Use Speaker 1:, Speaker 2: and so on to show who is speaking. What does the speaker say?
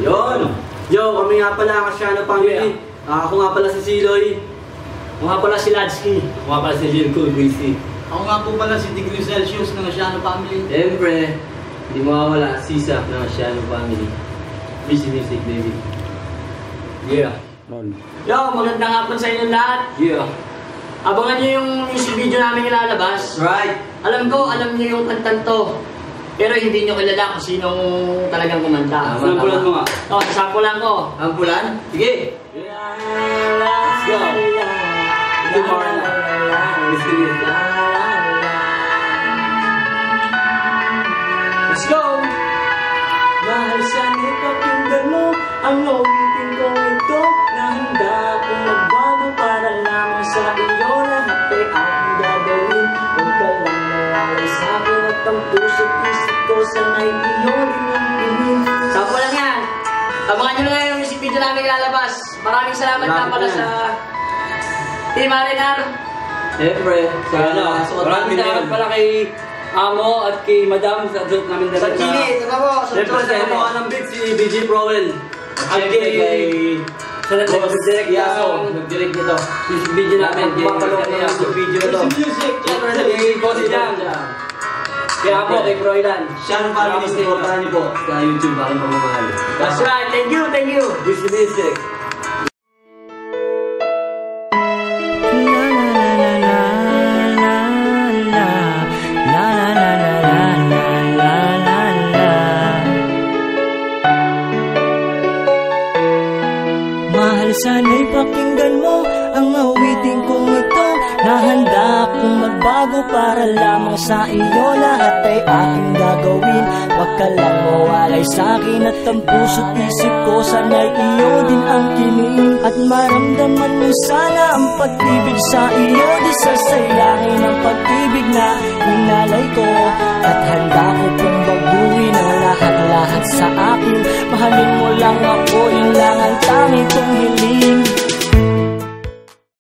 Speaker 1: Yun! Yo, kami nga pala ang Asiano Family. Ako nga pala si Siloy.
Speaker 2: Ako nga pala si Ladsky.
Speaker 3: Ako nga pala si Jirko Gracie.
Speaker 4: Ako nga po pala si Degree Celsius ng Asiano Family.
Speaker 3: Siyempre, hindi mawawala Sisa ng Asiano Family. Busy Music, baby. Yeah.
Speaker 2: Yo, magandang hapon sa inyo lahat.
Speaker 3: Yeah.
Speaker 2: Abangan nyo yung music video namin ilalabas.
Speaker 1: Right!
Speaker 2: Alam nyo yung kantan to. Pero hindi nyo kilala kung sinong talagang kumanta.
Speaker 1: Sampulan mo nga.
Speaker 2: Sampulan ko.
Speaker 1: Sampulan? Sige!
Speaker 2: Let's go!
Speaker 1: Good morning.
Speaker 2: Let's go! Dahil sana'y pakinggan mo ang awitin ko ito na handa akong magbago para lamang sa iyo lahat ay aking gagawin. Huwag ka lang nawalay sa akin at ang puso't isip ko sana'y iyo din ang piling. Sampo lang yan! Abangan nyo na yung music video namin ilalabas. Maraming salamat nga pala sa Team Arinar.
Speaker 3: Siyempre, maraming salamat pala kay Amo at kay Madam sa suot namin
Speaker 1: Sa Chile, ito po.
Speaker 3: Siyempre, sa
Speaker 1: mga ng beat, si BG Prowell.
Speaker 3: At kay sa nag-direct nag-direct nito. Music video namin.
Speaker 1: Mapalok na yung video na to.
Speaker 4: Music!
Speaker 3: Siyempre, sa kay Bossy Jam. Kaya Amo, kay Froilan.
Speaker 1: Asiano Family, supportahan niyo po sa YouTube, aking pamamahal.
Speaker 2: That's right. Thank you, thank you.
Speaker 3: Busy Music.
Speaker 5: Mahal, sana'y pakinggan mo ang awitin kong ito na handa akong magbago para lamang sa iyo lahat ay aking gagawin. Huwag ka lang mawalay sa'kin at ang puso't isip ko sana'y iyo din ang kiling. At maramdaman mo sana ang pag-ibig sa iyo, di sasayahin ang pag-ibig na hinalay ko. At handa